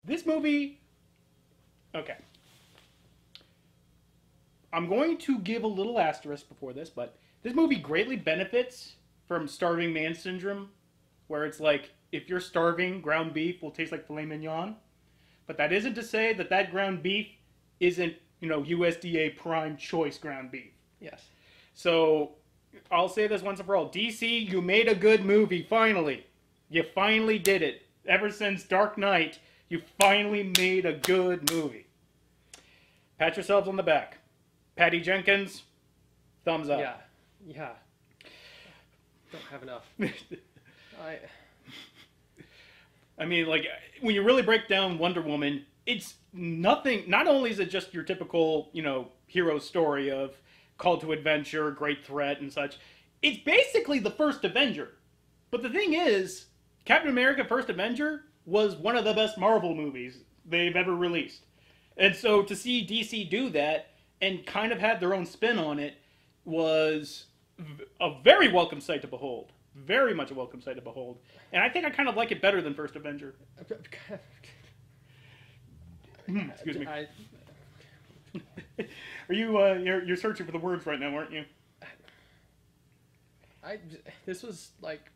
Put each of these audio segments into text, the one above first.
This movie, okay. I'm going to give a little asterisk before this, but this movie greatly benefits from starving man syndrome, where it's like, if you're starving, ground beef will taste like filet mignon. But that isn't to say that that ground beef isn't, USDA prime choice ground beef. Yes. So, I'll say this once and for all. DC, you made a good movie, finally. You finally did it. Ever since Dark Knight, you finally made a good movie. Pat yourselves on the back. Patty Jenkins, thumbs up. Yeah. Don't have enough. I mean, like, when you really break down Wonder Woman, it's nothing. Not only is it just your typical, hero story of call to adventure, great threat, and such. It's basically the first Avenger. But the thing is, Captain America: First Avenger was one of the best Marvel movies they've ever released. And so to see DC do that and kind of have their own spin on it was a very welcome sight to behold. Very much a welcome sight to behold. And I think I kind of like it better than First Avenger. Excuse me. Are you, you're searching for the words right now, aren't you? This was like,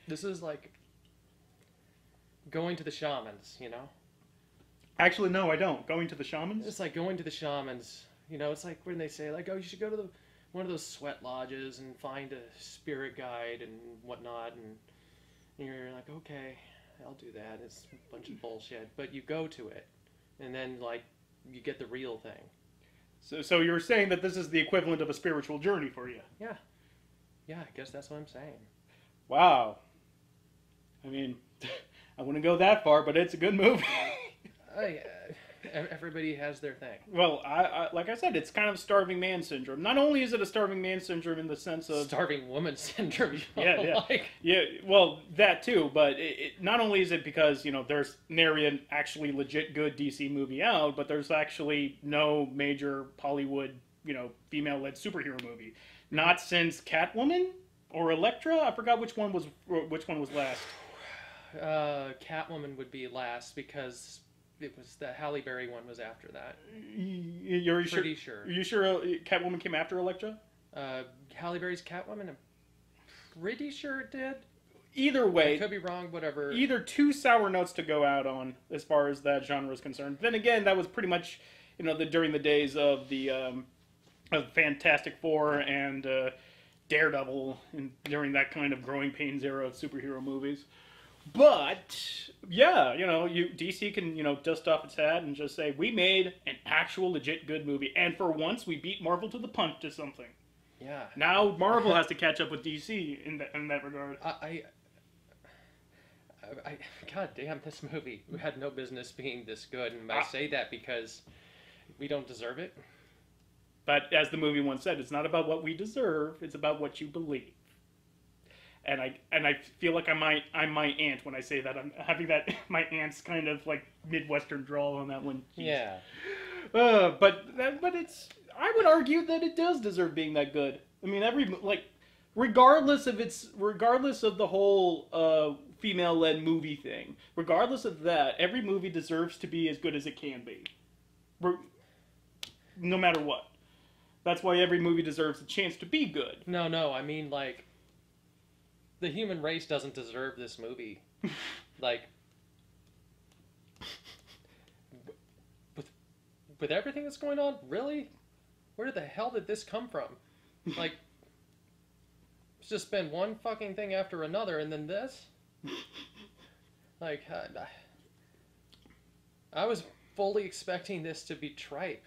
this is like going to the shamans, Actually, no, I don't. Going to the shamans? It's like going to the shamans. It's like when they say, like, oh, you should go to one of those sweat lodges and find a spirit guide and whatnot. And you're like, okay, I'll do that. It's a bunch of bullshit. But you go to it. And then, like, you get the real thing. So you're saying that this is the equivalent of a spiritual journey for you? Yeah. Yeah, I guess that's what I'm saying. Wow. I mean, I wouldn't go that far, but it's a good movie. Everybody has their thing. Well, I like I said, it's kind of starving man syndrome. Not only is it a starving man syndrome in the sense of starving woman syndrome. Yeah. Well, that too. But not only is it because there's nary an actually legit good DC movie out, but there's actually no major Hollywood female-led superhero movie. Not since Catwoman or Elektra. I forgot which one was last. Catwoman would be last because it was the Halle Berry one was after that. You're pretty sure. Are you sure Catwoman came after Elektra? Halle Berry's Catwoman. I'm pretty sure it did. Either way, I could be wrong. Whatever. Either two sour notes to go out on as far as that genre is concerned. Then again, that was pretty much during the days of the of Fantastic Four and Daredevil, and during that kind of growing pains era of superhero movies. But yeah, DC can dust off its hat and just say we made an actual legit good movie, and for once we beat Marvel to the punch to something. Yeah. Now Marvel has to catch up with DC in that regard. I God damn, this movie had no business being this good, and I say that because we don't deserve it. But as the movie once said, it's not about what we deserve; it's about what you believe. And I feel like I'm my aunt when I say that. I'm having that my aunt's kind of like Midwestern drawl on that one. Jeez. Yeah. But it's, I would argue that it does deserve being that good. I mean, regardless of the whole female-led movie thing, regardless of that, every movie deserves to be as good as it can be, no matter what. That's why every movie deserves a chance to be good. No, I mean, like, the human race doesn't deserve this movie. Like, with everything that's going on, really? Where the hell did this come from? Like, it's just been one fucking thing after another, and then this? Like, I was fully expecting this to be tripe,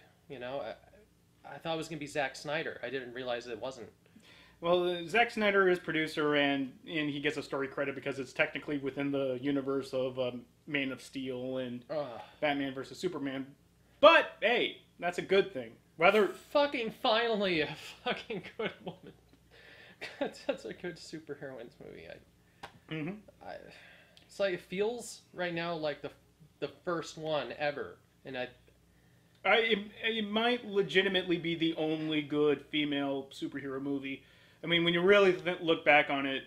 I thought it was going to be Zack Snyder. I didn't realize it wasn't. Well, Zack Snyder is producer, and he gets a story credit because it's technically within the universe of Man of Steel and Batman vs. Superman. But, hey, that's a good thing. Fucking finally a fucking good woman. That's a good superheroines movie. It's like, it feels right now like the first one ever. And it might legitimately be the only good female superhero movie. I mean, when you really look back on it,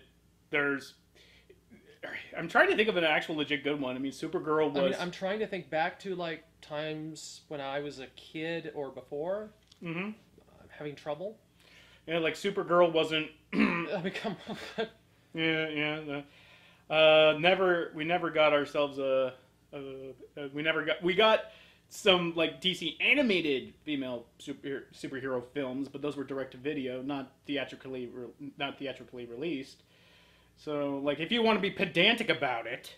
I'm trying to think of an actual legit good one. I mean, Supergirl was. I mean, I'm trying to think back to like times when I was a kid or before. Mm-hmm. I'm having trouble. Yeah, like Supergirl wasn't. I mean, come on. Yeah. We never got ourselves we got some like DC animated female superhero films, but those were direct to video, not theatrically released. So like if you want to be pedantic about it,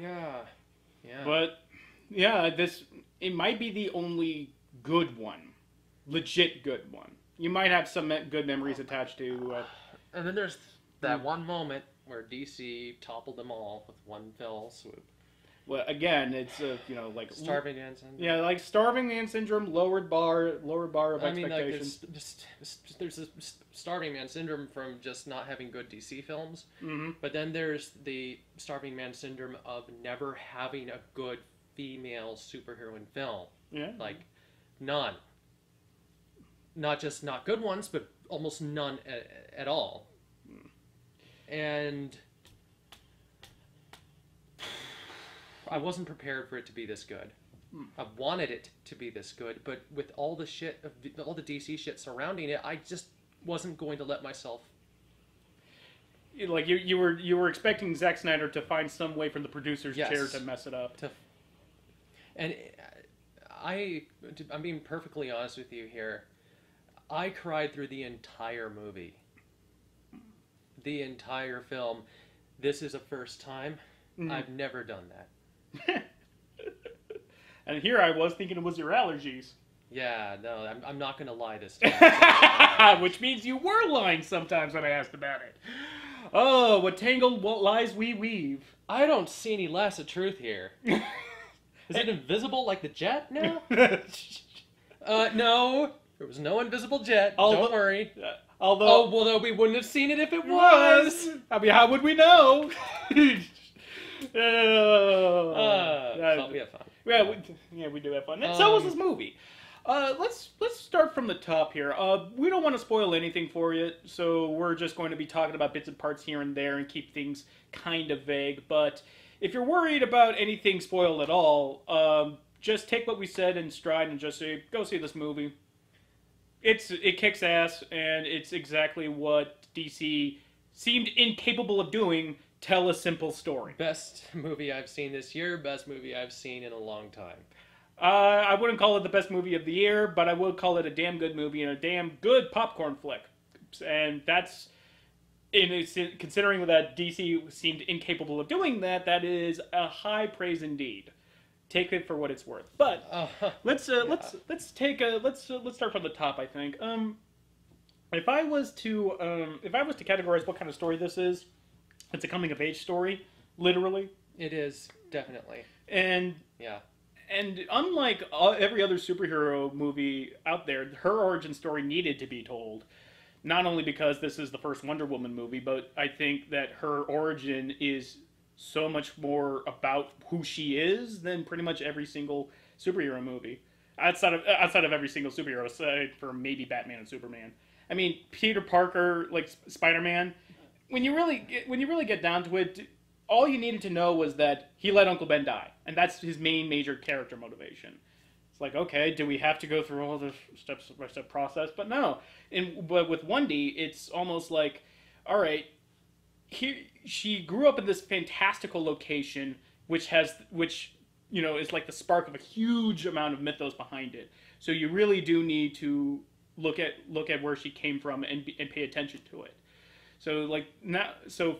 Yeah. but yeah, it might be the only good one, legit good one. You might have some good memories attached to. And then there's that one moment where DC toppled them all with one fell swoop. Well, again, it's like Starving Man Syndrome. Yeah, like Starving Man Syndrome, lowered bar of I mean, like expectations. there's a Starving Man Syndrome from just not having good DC films, Mm-hmm. but then there's the Starving Man Syndrome of never having a good female superheroine film. Yeah, Like none. Not just not good ones, but almost none at all. And I wasn't prepared for it to be this good. I wanted it to be this good, but with all the shit, all the DC shit surrounding it, I just wasn't going to let myself. like you were expecting Zack Snyder to find some way from the producer's Yes. chair to mess it up. And I'm being perfectly honest with you here. I cried through the entire movie. The entire film. This is a first time. I've never done that. And here I was thinking it was your allergies. Yeah, no, I'm not going to lie this time. Which means you were lying sometimes when I asked about it. Oh, what tangled lies we weave. I don't see any less of truth here. Is it invisible like the jet now? No. There was no invisible jet. Don't worry. Although, well, no, we wouldn't have seen it if it was. I mean, how would we know? We have fun. Yeah, we do have fun. And so was this movie. Let's start from the top here. We don't want to spoil anything for you, so we're just going to be talking about bits and parts here and there and keep things kind of vague. But if you're worried about anything spoiled at all, just take what we said in stride and just say, go see this movie. It kicks ass, and it's exactly what DC seemed incapable of doing. Tell a simple story. Best movie I've seen this year. Best movie I've seen in a long time. I wouldn't call it the best movie of the year, but I would call it a damn good movie and a damn good popcorn flick. And that's, considering that DC seemed incapable of doing that, that is a high praise indeed. Take it for what it's worth. But let's start from the top. I think if I was to categorize what kind of story this is, it's a coming of age story, literally. It is, definitely. And yeah. And unlike every other superhero movie out there, her origin story needed to be told. Not only because this is the first Wonder Woman movie, but I think that her origin is so much more about who she is than pretty much every single superhero movie. Outside of every single superhero, aside from maybe Batman and Superman. I mean, Peter Parker, like Spider-Man, when you really get down to it, all you needed to know was that he let Uncle Ben die, and that's his main major character motivation. It's like, okay, do we have to go through all this step process? But no. But with Wendy, it's almost like, all right, she grew up in this fantastical location, which is like the spark of a huge amount of mythos behind it. So you really do need to look at where she came from and pay attention to it. So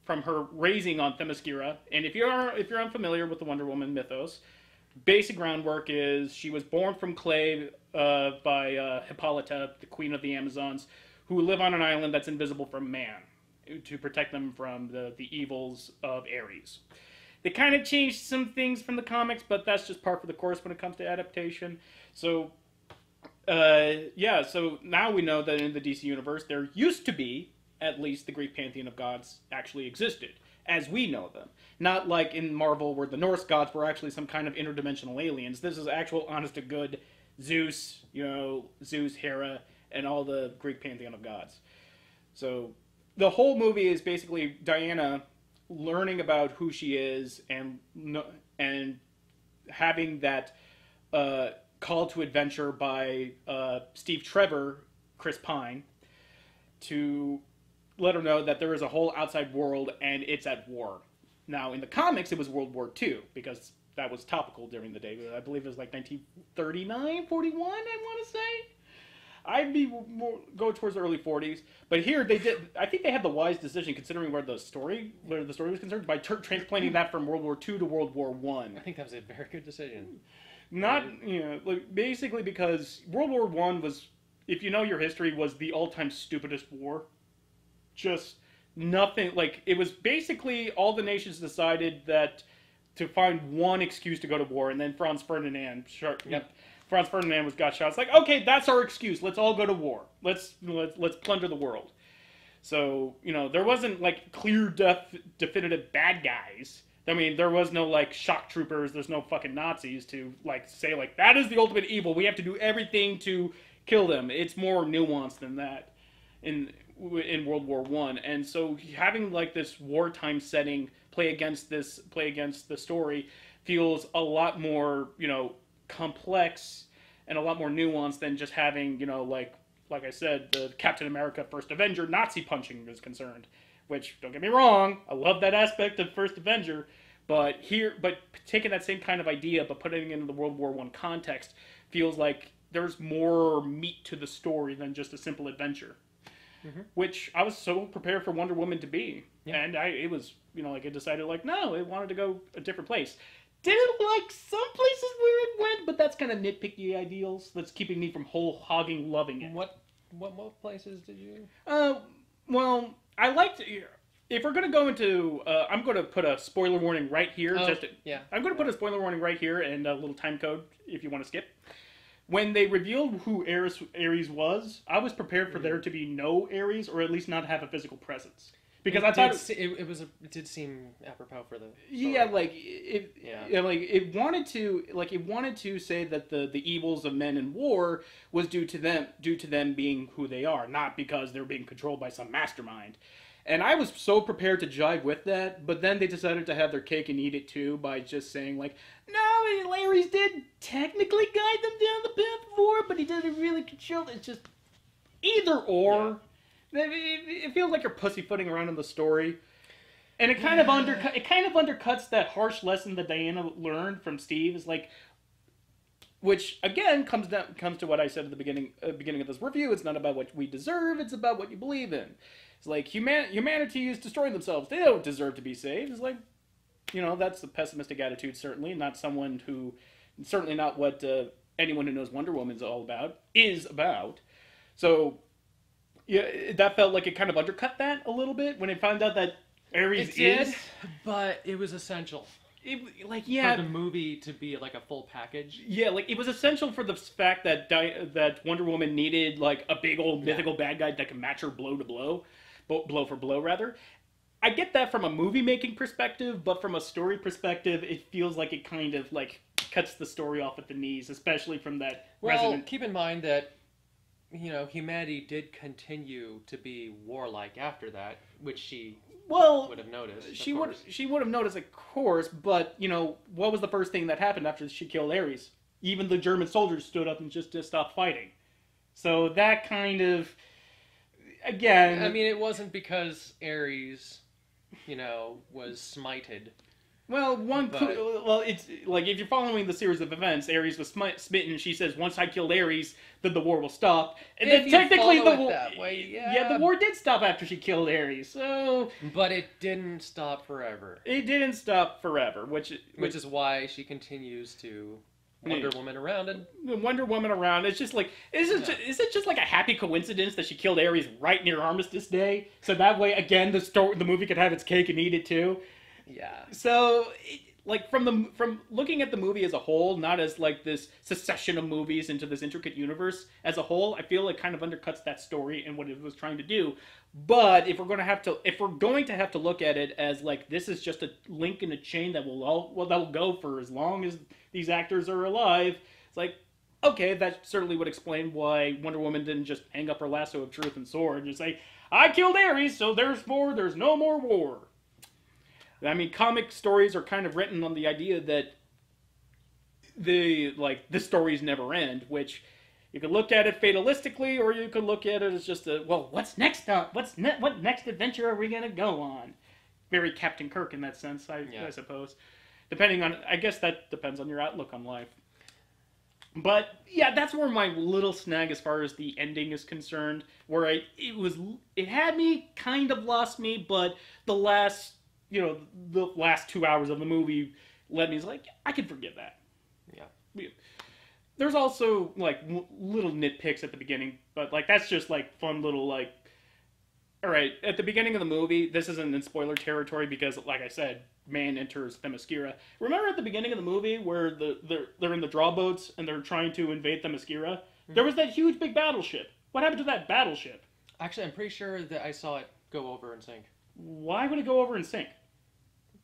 from her raising on Themyscira, and if you're unfamiliar with the Wonder Woman mythos, basic groundwork is she was born from clay by Hippolyta, the queen of the Amazons, who live on an island that's invisible from man to protect them from the evils of Ares. They kind of changed some things from the comics, but that's just par for the course when it comes to adaptation. So, so now we know that in the DC universe, there used to be at least the Greek pantheon of gods actually existed, as we know them. Not like in Marvel, where the Norse gods were actually some kind of interdimensional aliens. This is actual, honest to good Zeus, Hera, and all the Greek pantheon of gods. So the whole movie is basically Diana learning about who she is and having that call to adventure by Steve Trevor, Chris Pine, to let her know that there is a whole outside world and it's at war. Now, in the comics, it was World War II, because that was topical during the day. I believe it was like 1939, 41, I want to say. I'd be more go towards the early 40s, but here they did. I think they had the wise decision, considering where the story was concerned, by transplanting that from World War II to World War One. I think that was a very good decision. Not like, basically because World War One was, if you know your history, was the all-time stupidest war. Just nothing. Like, it was basically all the nations decided that to find one excuse to go to war, and then Franz Ferdinand. Franz Ferdinand got shot. It's like, okay, that's our excuse. Let's all go to war. Let's plunder the world. So, there wasn't like clear, definitive bad guys. I mean, there was no like shock troopers. There's no fucking Nazis to like say like that is the ultimate evil. We have to do everything to kill them. It's more nuanced than that in World War One. And so having like this wartime setting play against the story feels a lot more complex and a lot more nuanced than just having, like I said, the Captain America First Avenger Nazi punching is concerned. Which, don't get me wrong, I love that aspect of First Avenger, but taking that same kind of idea but putting it into the World War I context feels like there's more meat to the story than just a simple adventure. Mm-hmm. Which I was so prepared for Wonder Woman to be. Yeah. And it was, I decided like, no, it wanted to go a different place. Didn't like some places where it went, but that's kind of nitpicky ideals. That's keeping me from whole hogging loving it. What places did you? Well, I liked. If we're gonna go into, I'm gonna put a spoiler warning right here. I'm gonna put a spoiler warning right here and a little time code if you want to skip. When they revealed who Ares was, I was prepared for there to be no Ares, or at least not have a physical presence. Because I thought it did seem apropos for the story. It wanted to say that the evils of men in war was due to them being who they are, not because they're being controlled by some mastermind. And I was so prepared to jive with that, but then they decided to have their cake and eat it too by just saying like, no, Ares did technically guide them down the path of war, but he didn't really control it. It's just either or. Yeah. It feels like you're pussyfooting around in the story, and it kind of undercuts that harsh lesson that Diana learned from Steve. Is like, which again comes to what I said at the beginning of this review. It's not about what we deserve; it's about what you believe in. It's like humanity is destroying themselves. They don't deserve to be saved. It's like, that's the pessimistic attitude. Certainly not what anyone who knows Wonder Woman is about. So. Yeah, that felt like it kind of undercut that a little bit when it found out that Ares is. But it was essential. For the movie to be like a full package. Yeah, like it was essential for the fact that Wonder Woman needed like a big old mythical bad guy that can match her blow for blow rather. I get that from a movie making perspective, but from a story perspective, it feels like it kind of like cuts the story off at the knees, especially from that. Keep in mind that. Humanity did continue to be warlike after that, which she would have noticed. She would have noticed, of course, but, what was the first thing that happened after she killed Ares? Even the German soldiers stood up and just stopped fighting. So that kind of, again... I mean, it wasn't because Ares, was smited. Well, it's like if you're following the series of events, Ares was smitten. She says, "Once I killed Ares, then the war will stop." And then technically, the war did stop after she killed Ares. So, but it didn't stop forever. It didn't stop forever, which is why she continues to Wonder Woman around. It's just like is it just like a happy coincidence that she killed Ares right near Armistice Day, so that way again the movie could have its cake and eat it too. Yeah. So, from looking at the movie as a whole, not as like this succession of movies into this intricate universe as a whole, I feel it kind of undercuts that story and what it was trying to do. But if we're going to have to look at it as like this is just a link in a chain that will go for as long as these actors are alive, it's like, okay, that certainly would explain why Wonder Woman didn't just hang up her lasso of truth and sword and just say, "I killed Ares, so therefore there's no more war." I mean, comic stories are kind of written on the idea that the stories never end, which you could look at it fatalistically, or you could look at it as just what's next up? What next adventure are we gonna go on? Very Captain Kirk in that sense, I suppose. Depending on, I guess that depends on your outlook on life. But yeah, that's where my little snag as far as the ending is concerned, where it had me, kind of lost me, but the last 2 hours of the movie led me, like, I can forgive that. Yeah. There's also like little nitpicks at the beginning, but like that's just like fun little like. All right, at the beginning of the movie, this isn't in spoiler territory because, like I said, man enters Themyscira. Remember at the beginning of the movie where they're in the draw boats and they're trying to invade Themyscira? Mm-hmm. There was that huge big battleship. What happened to that battleship? Actually, I'm pretty sure that I saw it go over and sink. Why would it go over and sink?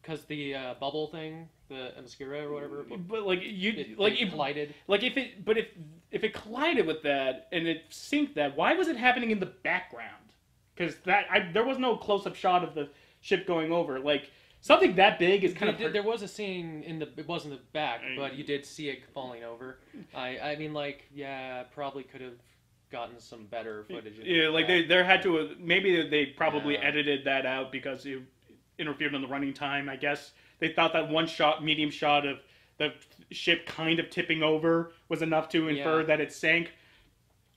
Because the bubble thing, the Themyscira or whatever. But like it collided. Like if it collided with that and it synced that, why was it happening in the background? Because there was no close-up shot of the ship going over. Like, something that big is kind of... There was a scene it was in the back, but you did see it falling over. I mean, like, yeah, probably could have gotten some better footage. Yeah, like, there had to... Maybe they probably edited that out because it interfered on the running time, I guess. They thought that one shot, medium shot of the ship kind of tipping over was enough to infer that it sank.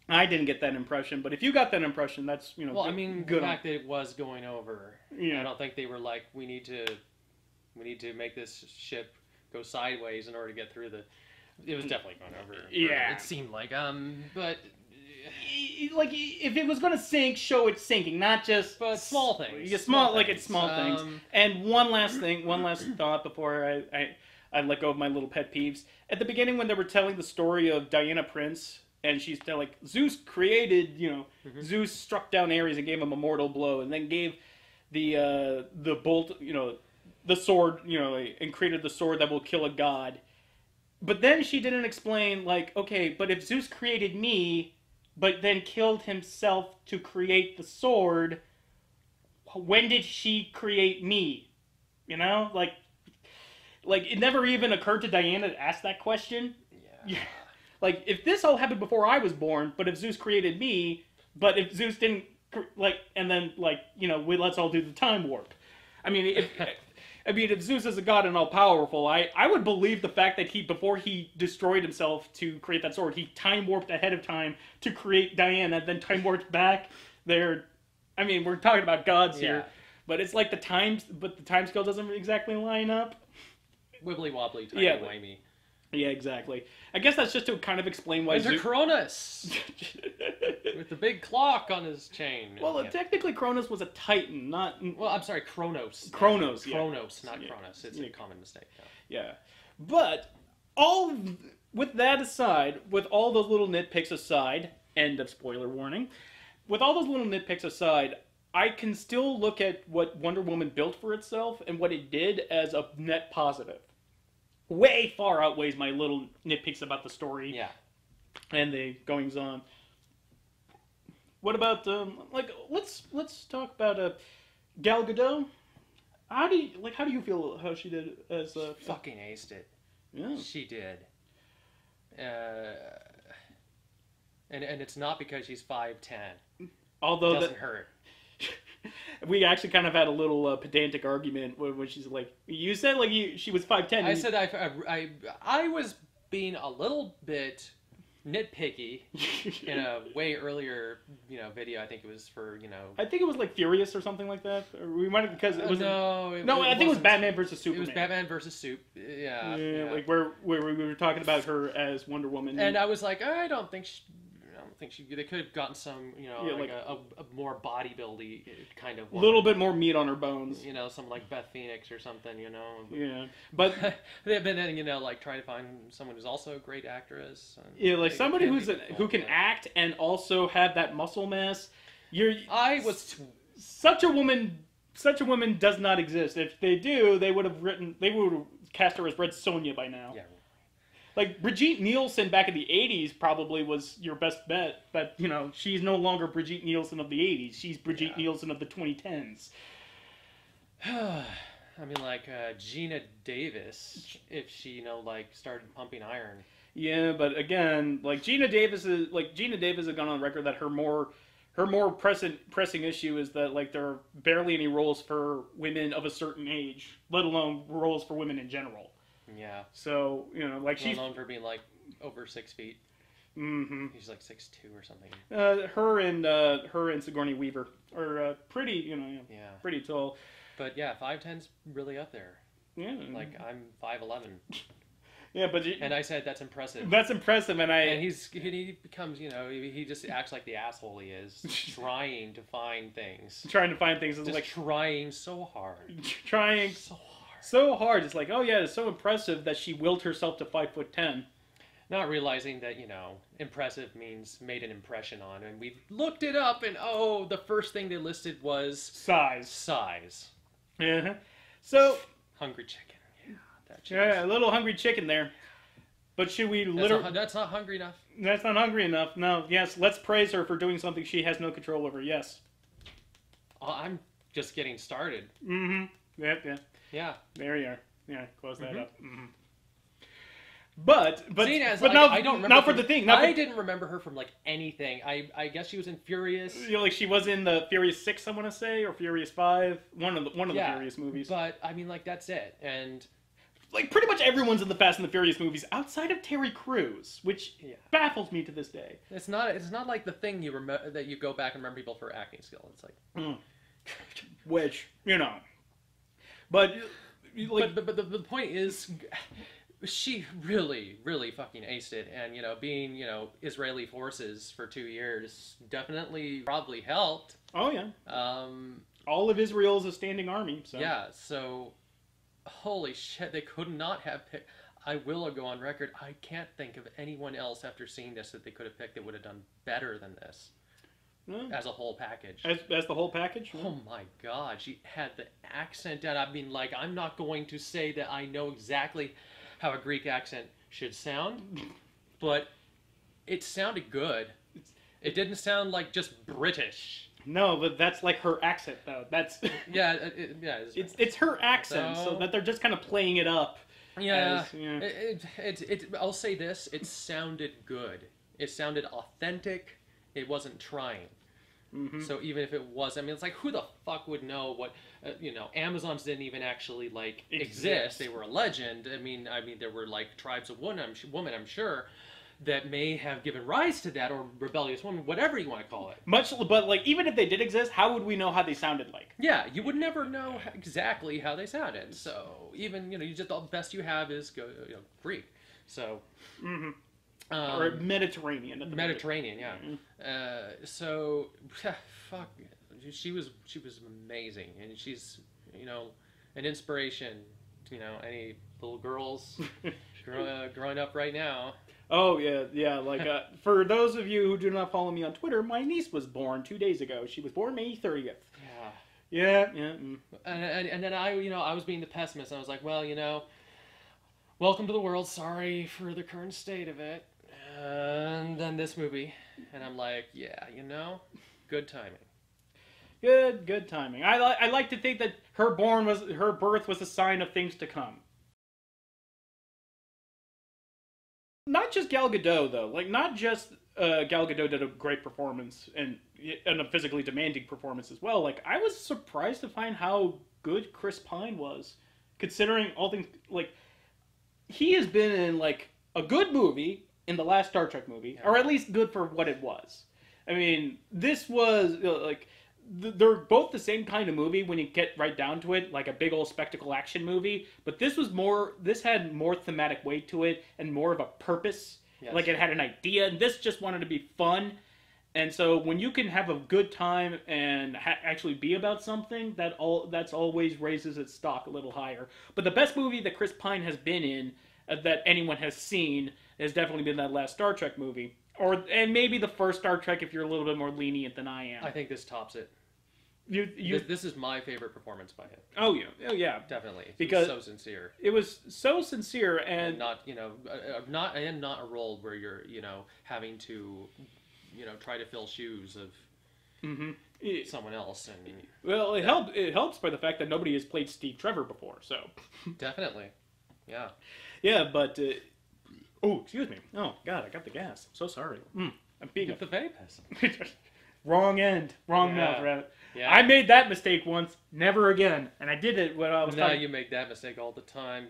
I didn't get that impression, but if you got that impression, that's, well, I mean, the fact that it was going over. Yeah. I don't think they were like, we need to make this ship go sideways in order to get through the. It was definitely going over. Yeah. It seemed like, but like if it was going to sink, show it sinking, not just. But small things. Yeah, small things. And one last thought before I let go of my little pet peeves. At the beginning, when they were telling the story of Diana Prince. And she's like, Zeus created, Zeus struck down Ares and gave him a mortal blow, and then gave the bolt, the sword, and created the sword that will kill a god. But then she didn't explain, like, okay, but if Zeus created me, but then killed himself to create the sword, when did she create me? Like it never even occurred to Diana to ask that question. Yeah. Like, if this all happened before I was born, but if Zeus created me, but if Zeus didn't, and then, let's all do the time warp. I mean, if Zeus is a god and all-powerful, I would believe the fact that before he destroyed himself to create that sword, he time warped ahead of time to create Diana, then time warped back there. I mean, we're talking about gods here, but it's like the time scale doesn't exactly line up. Wibbly-wobbly, timey-wimey. Yeah, exactly. I guess that's just to kind of explain why Enter Cronus! With the big clock on his chain. Well, technically Cronus was a Titan, not... Well, I'm sorry, Kronos. Kronos, Kronos, not Cronus. It's a common mistake. Yeah. But, with that aside, with all those little nitpicks aside, end of spoiler warning, with all those little nitpicks aside, I can still look at what Wonder Woman built for itself and what it did as a net positive. Way far outweighs my little nitpicks about the story and the goings on. What about let's talk about Gal Gadot. How do you feel how she did as fucking aced it? Yeah, she did. And it's not because she's 5'10". Although it doesn't hurt. We actually kind of had a little pedantic argument when she's like, you said she was 5'10". I said I was being a little bit nitpicky in a way earlier video. I think it was for I think it was like Furious or something like that. Or we might have because it was I think it was Batman versus Superman. It was Batman versus Yeah. Like where we were talking about her as Wonder Woman. And I was like, I don't think they could have gotten some, a more bodybuildy kind of woman. A little bit more meat on her bones. Someone like Beth Phoenix or something, Yeah, but then try to find someone who's also a great actress. Yeah, like somebody who can act and also have that muscle mass. Such a woman does not exist. If they do, they would have cast her as Red Sonja by now. Yeah. Like, Brigitte Nielsen back in the 80s probably was your best bet, but, she's no longer Brigitte Nielsen of the 80s. She's Brigitte Nielsen of the 2010s. I mean, like Gina Davis, if she, like started pumping iron. Yeah, but again, Gina Davis has gone on record that her more pressing issue is that there are barely any roles for women of a certain age, let alone roles for women in general. Yeah. So she's known for being like over 6 feet. Mm-hmm. He's like 6'2" or something. Her and Sigourney Weaver are pretty pretty tall. But yeah, 5'10's really up there. Yeah. Like I'm 5'11. Yeah, but and I said that's impressive. That's impressive, and he becomes he just acts like the asshole he is, trying to find things. Just trying so hard. Trying so hard. It's like, oh yeah, it's so impressive that she willed herself to 5'10". Not realizing that impressive means made an impression on, and we've looked it up, and the first thing they listed was size. Yeah. So hungry chicken. Yeah, a little hungry chicken there. But should we literally... That's not hungry enough. That's not hungry enough. No, yes, let's praise her for doing something she has no control over, yes. I'm just getting started. Mm-hmm. Yep. Yeah. There you are. Yeah, close that up. Mm-hmm. I don't remember. Not for the thing. I didn't remember her from anything. I guess she was in Furious. She was in the Furious 6, I want to say, or Furious 5, one of the Furious movies. But I mean, that's it. And pretty much everyone's in the Fast and the Furious movies outside of Terry Crews, which baffles me to this day. It's not like the thing you remember that you go back and remember people for acting skill. It's like, which but the point is, she really, really fucking aced it, and being Israeli forces for 2 years definitely probably helped. Oh yeah. All of Israel is a standing army. So yeah. So. Holy shit, they could not have picked... I will go on record, I can't think of anyone else after seeing this that they could have picked that would have done better than this. As a whole package. As the whole package? Oh my god, she had the accent down. I mean, I'm not going to say that I know exactly how a Greek accent should sound, but it sounded good. It didn't sound like just British. No, but that's her accent, though. That's it's her accent, so that they're just kind of playing it up. Yeah, I'll say this: it sounded good. It sounded authentic. It wasn't trying. Mm-hmm. So even if it was, I mean, it's like, who the fuck would know what? Amazons didn't even actually exist. They were a legend. I mean, there were tribes of women. I'm sure. That may have given rise to that, or rebellious woman, whatever you want to call it. But even if they did exist, how would we know how they sounded like? Yeah, you would never know exactly how they sounded. So even you just the best you have is Greek. So. Mm-hmm. Or Mediterranean. At the Mediterranean, yeah. Mm-hmm. So, fuck, she was amazing, and she's an inspiration. Any little girls growing up right now. Oh, yeah. For those of you who do not follow me on Twitter, my niece was born 2 days ago. She was born May 30th. Yeah. Mm. And then I was being the pessimist. And I was like, well, welcome to the world. Sorry for the current state of it. And then this movie. And I'm like, yeah, good timing. Good timing. I like to think that her birth was a sign of things to come. Not just Gal Gadot, though. Not just Gal Gadot did a great performance and a physically demanding performance as well. I was surprised to find how good Chris Pine was, considering all things. He has been in a good movie in the last Star Trek movie, or at least good for what it was. I mean, this was they're both the same kind of movie when you get right down to it, like a big old spectacle action movie. But this had more thematic weight to it and more of a purpose. Yes. It had an idea, and this just wanted to be fun. And so when you can have a good time and actually be about something, that's always raises its stock a little higher. But the best movie that Chris Pine has been in, that anyone has seen, has definitely been that last Star Trek movie. And maybe the first Star Trek if you're a little bit more lenient than I am. I think this tops it. This is my favorite performance by him. Oh yeah, definitely. Because it was so sincere. It was so sincere, and not not a role where you're having to try to fill shoes of Mm-hmm. someone else. And Well, it helps by the fact that nobody has played Steve Trevor before. So definitely, yeah. yeah, but oh, excuse me. Oh God, I got the gas. I'm so sorry. I'm being Get the vapors. wrong end, wrong Yeah. mouth. Rabbit. Yeah. I made that mistake once. Never again. And I did it when I was. Now you make that mistake all the time.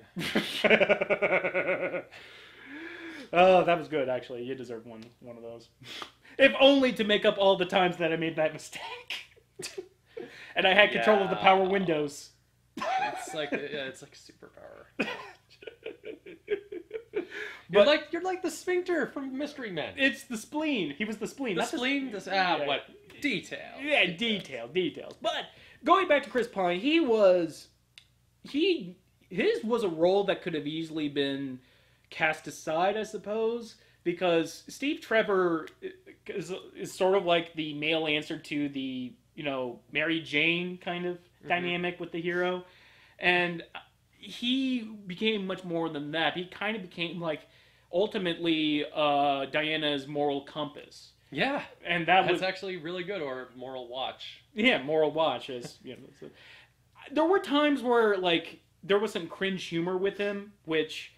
Oh, that was good. Actually, you deserve one of those. If only to make up all the times that I made that mistake. And I had control of the power windows. It's like it's like superpower. But You're like the sphincter from Mystery Men. it's the spleen. He was the spleen. The not spleen. yeah. What detail? Yeah, details. But going back to Chris Pine, his was a role that could have easily been cast aside, I suppose, because Steve Trevor is sort of like the male answer to the, Mary Jane kind of dynamic with the hero. And he became much more than that. He kind of became like ultimately Diana's moral compass. Yeah, And that's actually really good. Or moral watch. Yeah, moral watch is there were times where like there was some cringe humor with him, which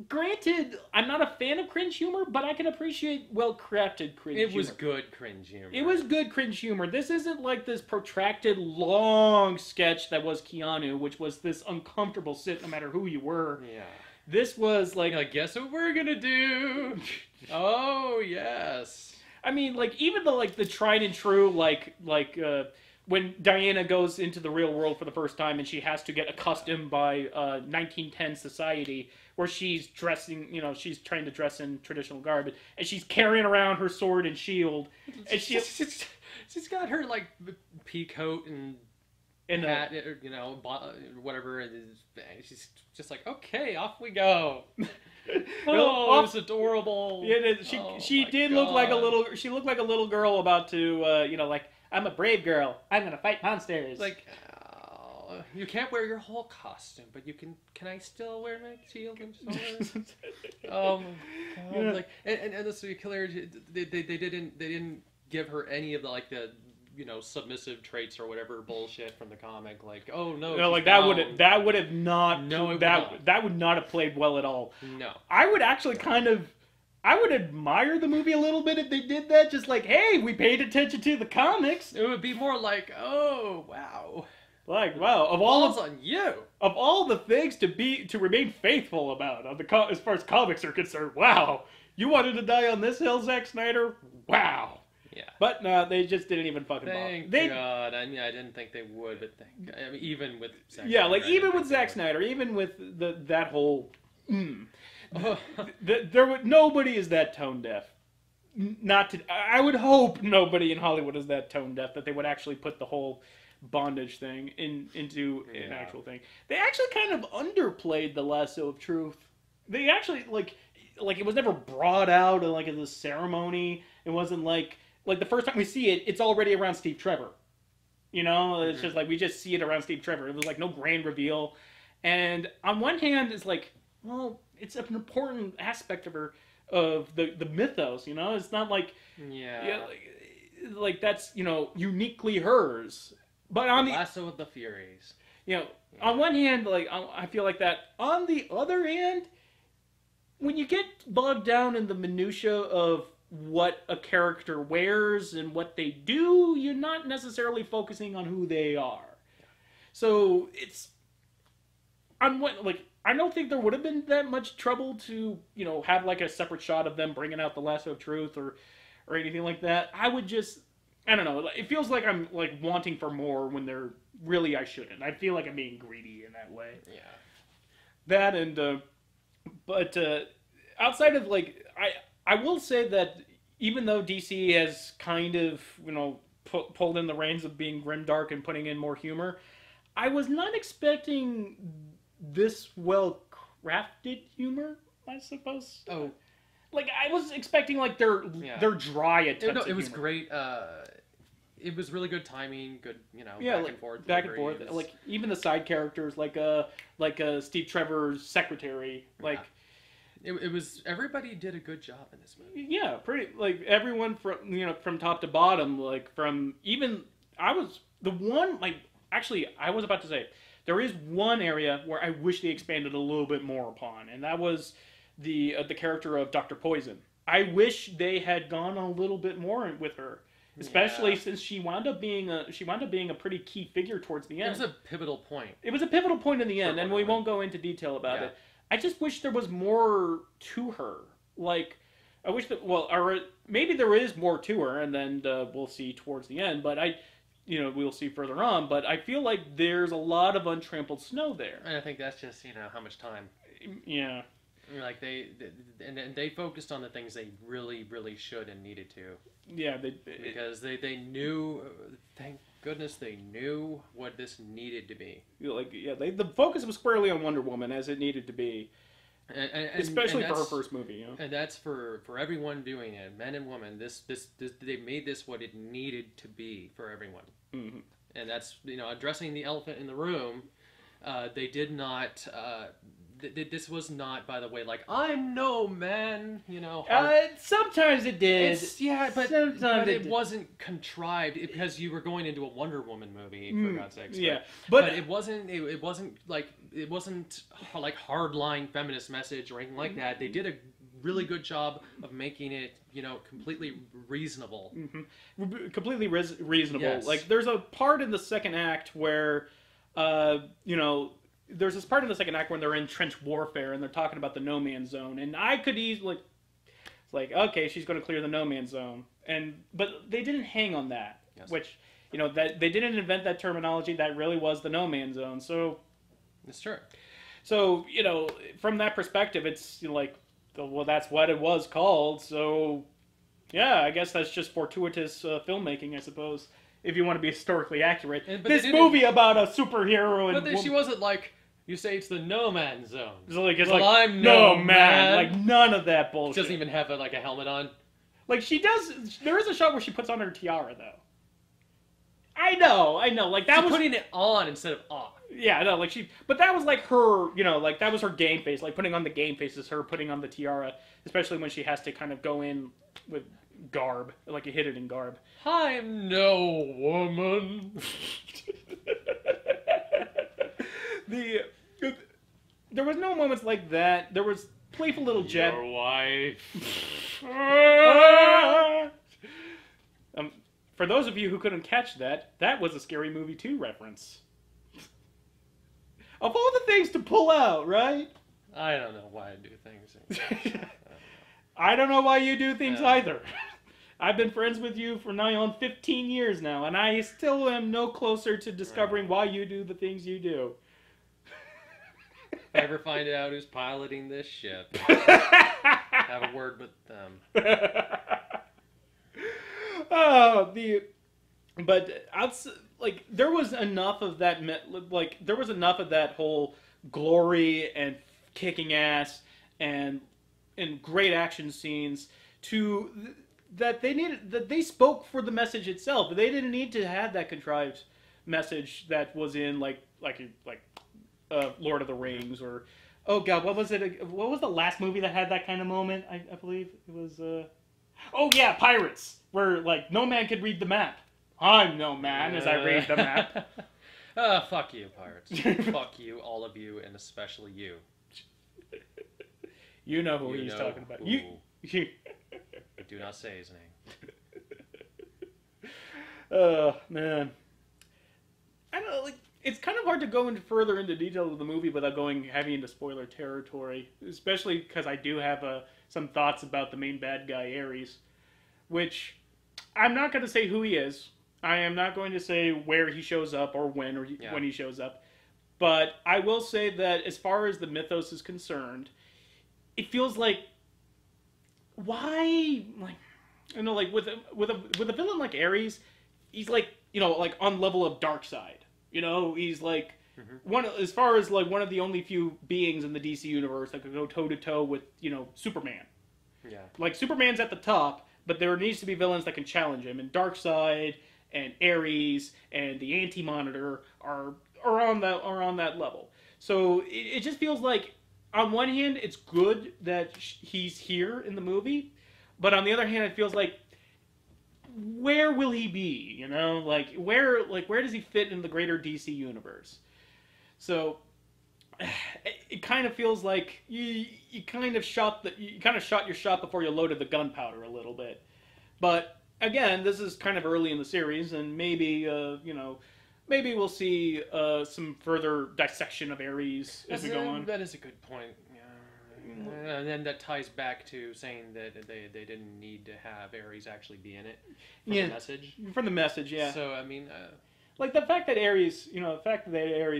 granted, I'm not a fan of cringe humor, but I can appreciate well-crafted cringe humor. It was good cringe humor. It was good cringe humor. This isn't like this protracted, long sketch that was Keanu, which was this uncomfortable sit no matter who you were. Yeah. This was like... Guess what we're gonna do? Oh, yes. I mean, like, even the tried and true, when Diana goes into the real world for the first time and she has to get accustomed by 1910 society, where she's dressing, she's trying to dress in traditional garb, and she's carrying around her sword and shield, and she's got her like pea coat and hat, whatever. And she's just like, okay, off we go. It's adorable. Yeah, she did look like a little. She looked like a little girl about to, like, I'm a brave girl. I'm gonna fight monsters. Like, you can't wear your whole costume, but you can. Can I still wear my shield and sword? Yeah. Like, and the serial killer, they didn't give her any of the submissive traits or whatever bullshit from the comic. Like, oh no, like that would have not. No, that would not have played well at all. No, I would actually I would admire the movie a little bit if they did that. Just like, hey, we paid attention to the comics. It would be more like, oh wow. Like, wow, of all the things to remain faithful about as far as comics are concerned, wow, you wanted to die on this hill, Zack Snyder? Wow. Yeah. But no, they just didn't even fucking bother. Thank God. I didn't think they would, but even with Zack yeah, Snyder, like even with Zack Snyder, even with that whole, nobody is that tone deaf. I would hope nobody in Hollywood is that tone deaf that they would actually put the whole bondage thing into an actual thing. They actually kind of underplayed the lasso of truth. They actually like it was never brought out like as a ceremony. It wasn't like the first time we see it, it's already around Steve Trevor. It's just like we just see it around Steve Trevor. It was like no grand reveal. And on one hand, it's like, well, it's an important aspect of the mythos. It's not like like that's uniquely hers. But on the lasso of the Furies, on one hand, like I feel like that. On the other hand, when you get bogged down in the minutia of what a character wears and what they do, you're not necessarily focusing on who they are. So I don't think there would have been that much trouble to have like a separate shot of them bringing out the lasso of truth or anything like that. I would just. I don't know. It feels like I'm like wanting for more when I shouldn't. I feel like I'm being greedy in that way. Yeah. That and but outside of like I will say that even though DC has kind of pulled in the reins of being grimdark and putting in more humor, I was not expecting this well crafted humor, I suppose. Oh. Like I was expecting like their dry attempts. No, it was great. It was really good timing. Good, back and forth. Like even the side characters, like Steve Trevor's secretary, like It was everybody did a good job in this movie. Yeah, pretty like everyone from top to bottom, like from even I was the one like actually I was about to say there is one area where I wish they expanded a little bit more upon, and that was the character of Dr. Poison. I wish they had gone a little bit more with her, especially since she wound up being a pretty key figure towards the end. It was a pivotal point. It was a pivotal point in the end, and we won't go into detail about it. I just wish there was more to her. Like, I wish that, well, or maybe there is more to her, and then we'll see towards the end, but we'll see further on, but I feel like there's a lot of untrampled snow there. And I think that's just, how much time. Yeah. Like, they focused on the things they really, really should and needed to. Yeah, because they knew, thank goodness they knew what this needed to be. The focus was squarely on Wonder Woman as it needed to be, especially for her first movie. And that's for everyone doing it, men and women. This they made this what it needed to be for everyone. Mm-hmm. And that's addressing the elephant in the room. They did not. This was not, by the way, like, I'm no man, sometimes it did. But it wasn't contrived because you were going into a Wonder Woman movie, for God's sakes. Yeah, but it wasn't like hardline feminist message or anything like that. They did a really good job of making it, completely reasonable. Mm-hmm. Completely reasonable. Yes. Like, there's a part in the second act where, there's this part in the second act when they're in trench warfare and they're talking about the no man's zone, and I could easily, it's like, okay, she's going to clear the no man's zone, but they didn't hang on that, yes. Which, that they didn't invent that terminology. That really was the no man's zone. So it's true. So from that perspective, it's well, that's what it was called. So yeah, I guess that's just fortuitous filmmaking, I suppose. If you want to be historically accurate, this movie about a superhero and she wasn't like. You say it's the no man's zone. I'm no man. Like, none of that bullshit. She doesn't even have a helmet on. Like, she does. There is a shot where she puts on her tiara, though. I know. Like, that was putting it on instead of off. Yeah, I know. Like, but that was like her. Like, that was her game face. Like, putting on the game face is her putting on the tiara, especially when she has to kind of go in with garb, like you hit it in garb. I'm no woman. There was no moments like that. There was playful little jab. Your wife. For those of you who couldn't catch that, that was a Scary Movie 2 reference. Of all the things to pull out, right? I don't know why I do things. I don't know why you do things either. I've been friends with you for nigh on 15 years now, and I still am no closer to discovering why you do the things you do. If I ever find out who's piloting this ship, have a word with them. But there was enough of that. There was enough of that whole glory and kicking ass and great action scenes that they spoke for the message itself. They didn't need to have that contrived message that was in Lord of the Rings or, oh god, what was it? What was the last movie that had that kind of moment? I believe it was oh yeah, Pirates, where no man could read the map. I'm no man as I read the map. Fuck you, Pirates. Fuck you, all of you, and especially you. You know who he's talking about. You do not say his name. Oh man, I don't know. It's kind of hard to go further into detail of the movie without going heavy into spoiler territory, especially because I do have some thoughts about the main bad guy, Ares, which I'm not going to say who he is. I am not going to say where he shows up or when when he shows up. But I will say that as far as the mythos is concerned, it feels like, why, with a villain like Ares, he's on level of Darkseid. He's as far as one of the only few beings in the DC universe that could go toe to toe with Superman. Yeah. Superman's at the top, but there needs to be villains that can challenge him, and Darkseid and Ares and the Anti-Monitor are on that level. So it just feels like on one hand, it's good that he's here in the movie, but on the other hand, it feels like, where will he be? You know, where does he fit in the greater DC universe? So it kind of feels like you kind of shot your shot before you loaded the gunpowder a little bit. But again, this is kind of early in the series, and maybe maybe we'll see some further dissection of Ares as we go on. That is a good point. Yeah. And then that ties back to saying that they didn't need to have Ares actually be in it for the message. For the message, yeah. So I mean, like the fact that Ares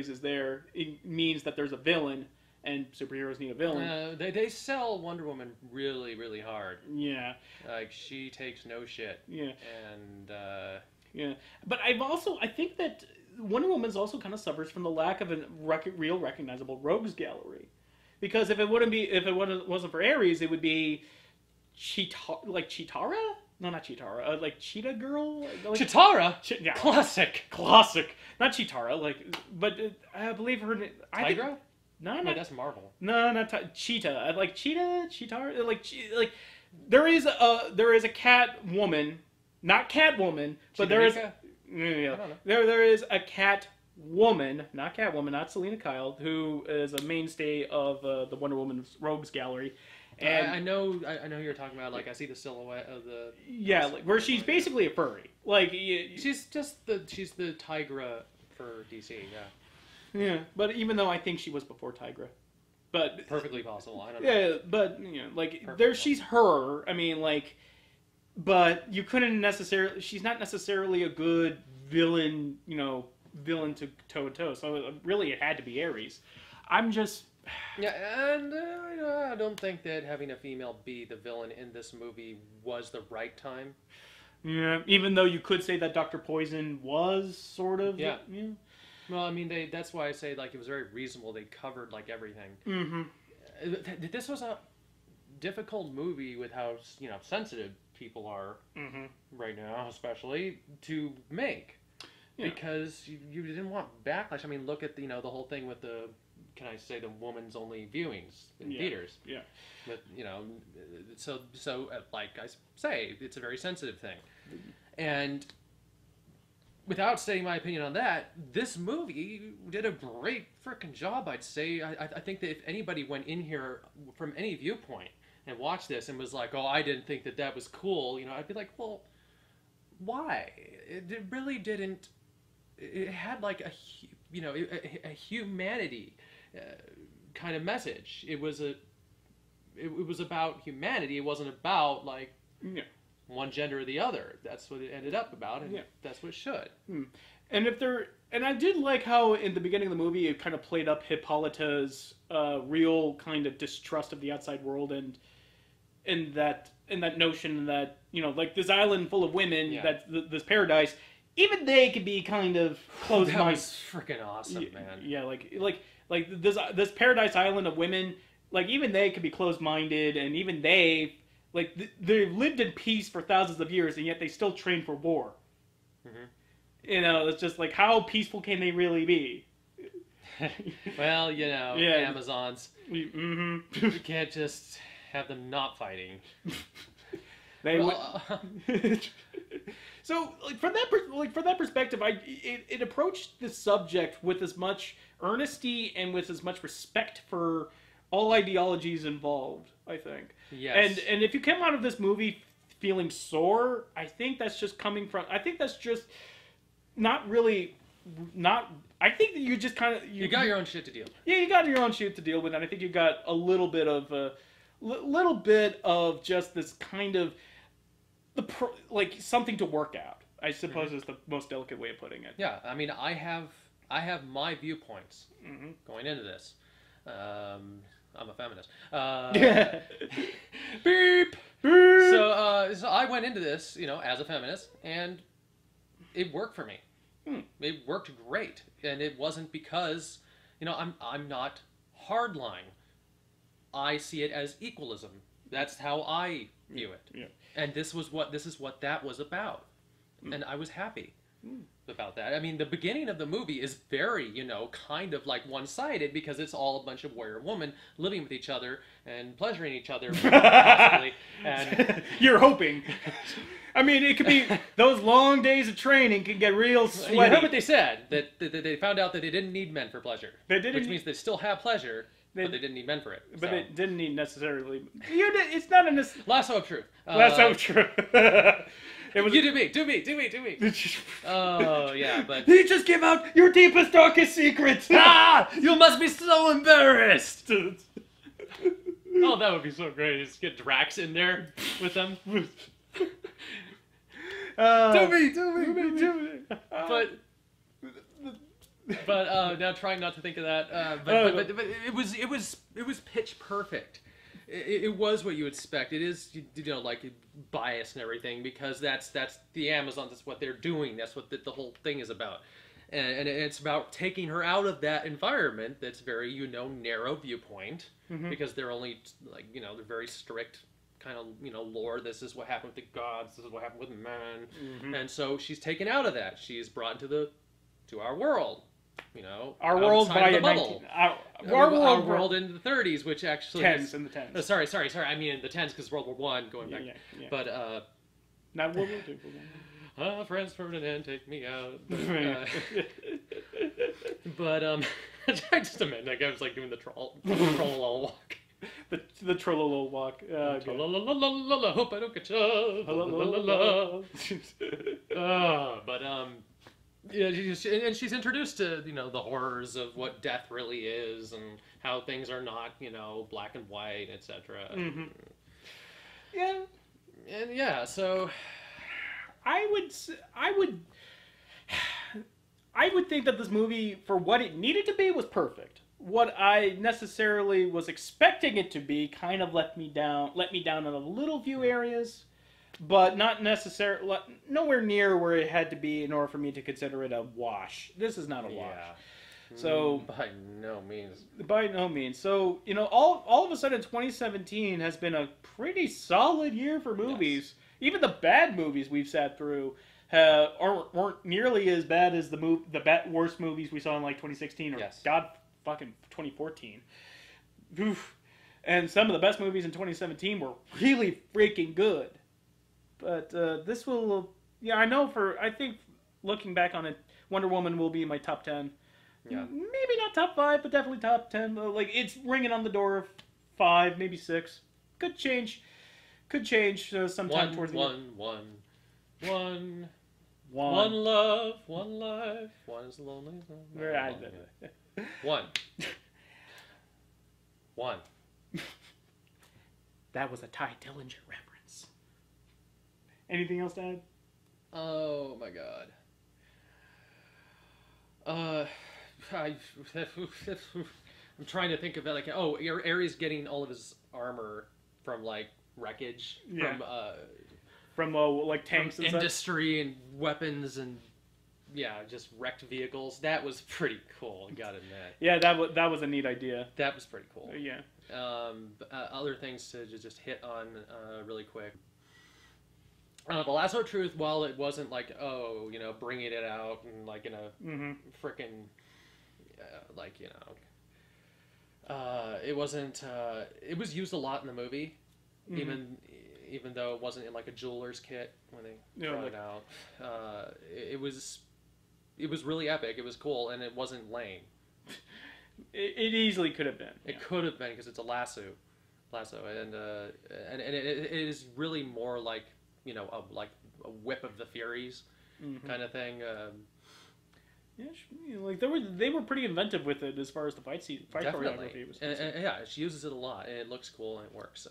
is there, it means that there's a villain, and superheroes need a villain. They sell Wonder Woman really, really hard. Yeah. Like, she takes no shit. Yeah. And yeah, but I think that Wonder Woman also kind of suffers from the lack of a real recognizable rogues gallery, because if it wasn't for Ares, it would be Cheetara. No, not Cheetara. Like Cheetah Girl. Like, Cheetara. Yeah. Classic. Not Cheetara. But I believe her name. Tigra? No, that's Marvel. No, not Cheetah. Like Cheetara. Like there is a cat woman, not Catwoman, but there is. Yeah, there is a cat woman, not Catwoman, not Selena Kyle, who is a mainstay of the Wonder Woman's Rogues Gallery. And I know who you're talking about. Like, I see the silhouette of the. Yeah, like, where she's basically a furry. Like, she's the Tigra for DC. Yeah. Yeah, but even though I think she was before Tigra, but perfectly possible. I don't know. Yeah, but like there, she's her. I mean, like, but you couldn't necessarily. She's not necessarily a good villain. Villain to toe. So really, it had to be Ares. I'm just. Yeah, and I don't think that having a female be the villain in this movie was the right time. Yeah, even though you could say that Dr. Poison was sort of. Yeah. Well, I mean, that's why I say, like, it was very reasonable. They covered, like, everything. Mm-hmm. This was a difficult movie with how, sensitive people are right now, especially, to make. Yeah. Because you didn't want backlash. I mean, look at, the whole thing with the woman's only viewings in theaters. Yeah. But, so like I say, it's a very sensitive thing. And without stating my opinion on that, this movie did a great frickin' job, I'd say. I think that if anybody went in here from any viewpoint and watched this and was like, oh, I didn't think that was cool, I'd be like, well, why? It really didn't. It had like a humanity kind of message. It was about humanity. It wasn't about like one gender or the other. That's what it ended up about, and that's what it should. And I did like how in the beginning of the movie it kind of played up Hippolyta's real kind of distrust of the outside world, and in that notion that like this island full of women, that this paradise, even they could be kind of closed-minded. That was freaking awesome, man. Yeah, like this paradise island of women, like even they could be closed-minded, and even they they've lived in peace for thousands of years, and yet they still train for war. Mm-hmm. It's just like, how peaceful can they really be? Well, Amazons. Mm-hmm. You can't just have them not fighting. So, from that perspective, it approached the subject with as much earnesty and with as much respect for all ideologies involved, I think. Yes. And if you come out of this movie feeling sore, I think that's just not really. I think that you just kind of you got your own shit to deal with. Yeah, you got your own shit to deal with, and I think you got a little bit of just this kind of something to work out, I suppose, is the most delicate way of putting it. Yeah, I mean, I have my viewpoints going into this. I'm a feminist. Beep. So I went into this, as a feminist, and it worked for me. It worked great, and it wasn't because, I'm not hardline. I see it as equalism. That's how I view it. Yeah. And this is what that was about. And I was happy. about that. I mean, the beginning of the movie is very, kind of like one-sided because it's all a bunch of warrior women living with each other and pleasuring each other, possibly. And you're hoping. I mean, it could be those long days of training can get real sweaty. You heard what they said, that they found out that they didn't need men for pleasure. Which means they still have pleasure, but they didn't need men for it. But they didn't need necessarily. It's not a lasso of truth. Lasso of truth. It was, you do me. Oh, yeah, but... You just give out your deepest, darkest secrets! You must be so embarrassed! Oh, that would be so great. Just get Drax in there with them. Do me. But now trying not to think of that. But it was pitch perfect. It was what you expect. It is, like bias and everything, because that's the Amazons. That's what they're doing. That's what the whole thing is about. And it's about taking her out of that environment that's very, narrow viewpoint, because they're only, they're very strict kind of, lore. This is what happened with the gods. This is what happened with man. And so she's taken out of that. She's brought to our world. Our world by the a bubble. Our world in the 30s, which actually in the 10s. Oh, sorry. I mean in the 10s because World War I going back. Yeah. But not World War II. Franz Ferdinand, take me out. But just a minute. I was like doing the troll walk. The Trollolo walk. Hope I don't get you. But yeah, and she's introduced to the horrors of what death really is and how things are not black and white, etc. Yeah, and yeah, so I would think that this movie, for what it needed to be, was perfect. What I necessarily was expecting it to be kind of let me down in a little few areas. But not necessarily, nowhere near where it had to be in order for me to consider it a wash. This is not a wash. Yeah. So by no means. By no means. So all of a sudden, 2017 has been a pretty solid year for movies. Yes. Even the bad movies we've sat through weren't nearly as bad as the worst movies we saw in like 2016 or God fucking 2014. Oof. And some of the best movies in 2017 were really freaking good. But this will, I think looking back on it, Wonder Woman will be in my top 10. Yeah. Maybe not top 5, but definitely top 10. Like, it's ringing on the door of 5, maybe 6. Could change sometime towards the end. One love, one life, one is lonely. One. That was a Ty Dillinger reference. Anything else to add? Oh my god. I'm trying to think of it like, Ares getting all of his armor from like wreckage, from like tanks from and industry and weapons and just wrecked vehicles. That was pretty cool. I gotta admit. Yeah, that was a neat idea. That was pretty cool. Yeah. Other things to just hit on really quick. The Lasso of Truth, while it wasn't like, bringing it out and like in a frickin' it wasn't, it was used a lot in the movie, even though it wasn't in like a jeweler's kit when they brought it out. It was really epic. It was cool, and it wasn't lame. It easily could have been. It could have been, because it's a lasso, and it is really more like, like a whip of the Furies kind of thing. Like they were pretty inventive with it as far as the fight choreography was concerned. And she uses it a lot, and it looks cool and it works,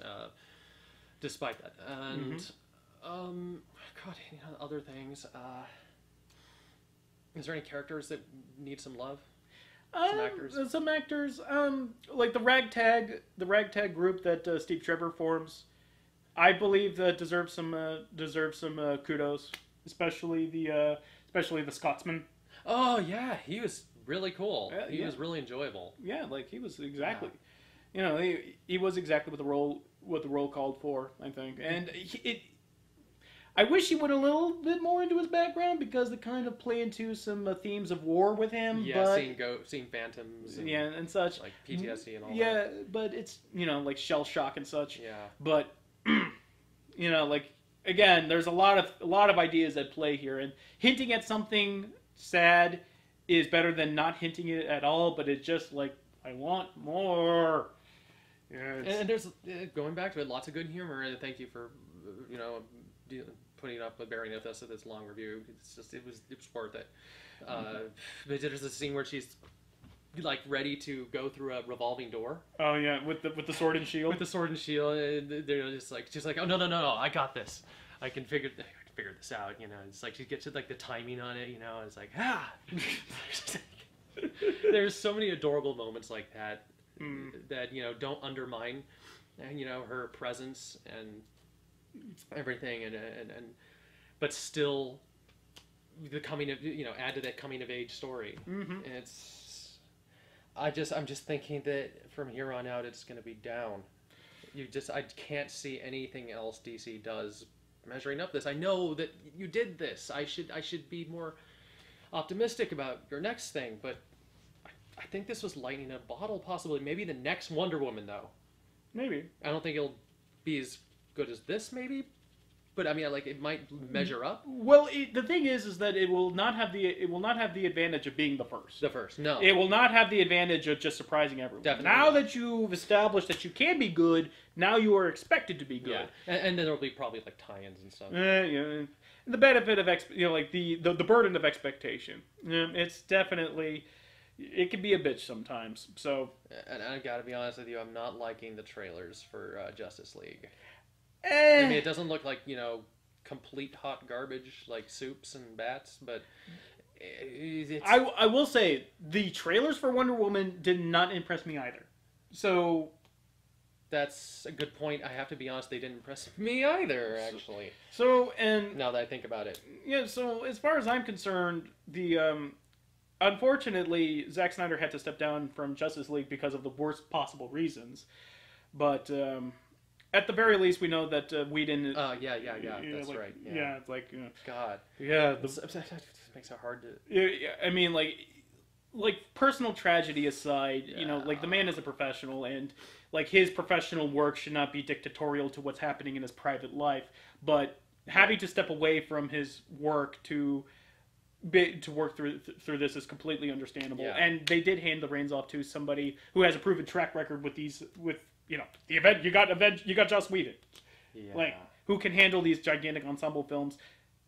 despite that. And other things. Is there any characters that need some love? Some actors. Like the ragtag group that Steve Trevor forms. I believe that deserves some kudos, especially the Scotsman. Oh yeah, he was really cool. He was really enjoyable. Yeah, like he was exactly, he was exactly what the role called for. I think, and I wish he went a little bit more into his background because they kind of play into some themes of war with him. Yeah, but, seeing phantoms. And, yeah, and such. Like PTSD and all yeah, that. but it's, like shell shock and such. Yeah. But, like, again, there's a lot of ideas at play here, and hinting at something sad is better than not hinting it at all. But it's just like, I want more. Yeah, and there's going back to it, lots of good humor. And thank you for putting up with bearing with us at this long review. It's just it was worth it. But there's a scene where she's like ready to go through a revolving door. Oh yeah, with the sword and shield. With the sword and shield, they're just like she's like, oh no, I got this. I can figure this out. It's like she gets like the timing on it. It's like There's so many adorable moments like that that don't undermine her presence and everything and but still the coming of add to that coming of age story. Mm-hmm. And I'm just thinking that from here on out it's going to be down. I can't see anything else DC does measuring up this. I know that you did this. I should be more optimistic about your next thing, but I think this was lightning in a bottle. Possibly maybe the next Wonder Woman though. Maybe. I don't think it'll be as good as this, maybe, but I mean, like it might measure up. Well, the thing is that it will not have the advantage of being the first. The first, no, it will not have the advantage of just surprising everyone. Definitely now not. that you've established that you can be good, now you are expected to be good. Yeah, and then there'll be probably like tie-ins and stuff. Yeah. The benefit of like the burden of expectation. It's definitely. It can be a bitch sometimes. So, and I gotta be honest with you, I'm not liking the trailers for Justice League. I mean, it doesn't look like complete hot garbage like soups and bats, but it's... I will say the trailers for Wonder Woman did not impress me either. So that's a good point. I have to be honest; they didn't impress me either, actually. So and now that I think about it, yeah. So as far as I'm concerned, the unfortunately, Zack Snyder had to step down from Justice League because of the worst possible reasons. But at the very least, we know that Whedon... yeah, that's like, right. Yeah, it's like... God. Yeah. It makes it hard to... Yeah, I mean, like personal tragedy aside, yeah. Like the man is a professional, and like his professional work should not be dictatorial to what's happening in his private life. But having to step away from his work to work through this is completely understandable. Yeah. And they did hand the reins off to somebody who has a proven track record with the event. You got Joss Whedon, like who can handle these gigantic ensemble films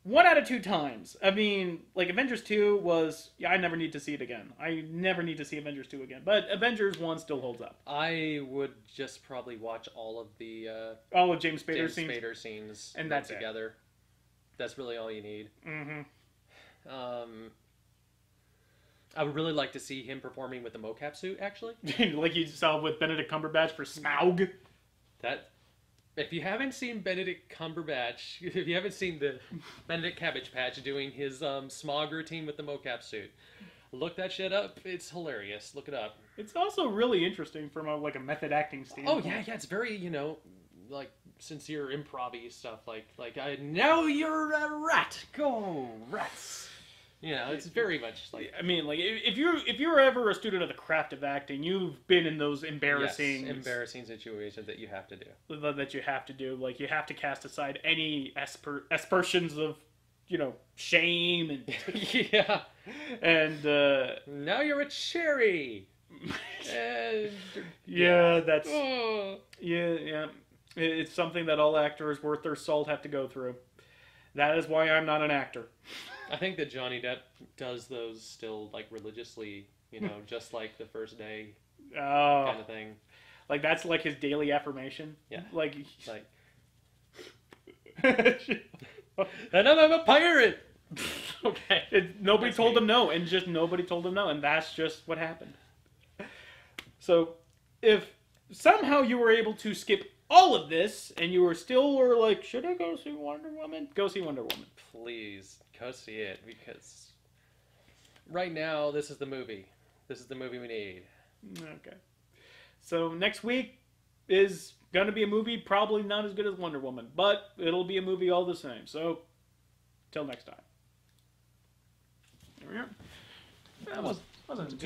1 out of 2 times. I mean, like Avengers 2 was, I never need to see it again. I never need to see Avengers 2 again. But Avengers 1 still holds up. I would just probably watch all of the all of James Spader scenes and that's together. That's really all you need. Mm-hmm. I would really like to see him performing with the mocap suit, actually. Like you saw with Benedict Cumberbatch for Smaug. If you haven't seen Benedict Cumberbatch, if you haven't seen the Benedict Cabbage Patch doing his Smaug routine with the mocap suit, look that shit up. It's hilarious. Look it up. It's also really interesting from a method acting standpoint. Oh yeah, it's very like sincere improv-y stuff. Like I know you're a rat. Go rats. It's very much like... I mean, like, if you're ever a student of the craft of acting, you've been in those embarrassing situations that you have to do. Like, you have to cast aside any aspersions of, shame and... yeah. And, now you're a cherry! And... Yeah, that's... Oh. Yeah. It's something that all actors worth their salt have to go through. That is why I'm not an actor. I think that Johnny Depp does those still, like, religiously, just like the first day kind of thing. Like, that's like his daily affirmation? Yeah. Like... And I'm a pirate! Okay. Nobody told him no, and that's just what happened. So, if somehow you were able to skip all of this, and you were like, should I go see Wonder Woman? Go see Wonder Woman. Please, go see it, because right now, this is the movie. This is the movie we need. Okay. So, next week, is going to be a movie probably not as good as Wonder Woman, but it'll be a movie all the same. So, till next time. There we are. That wasn't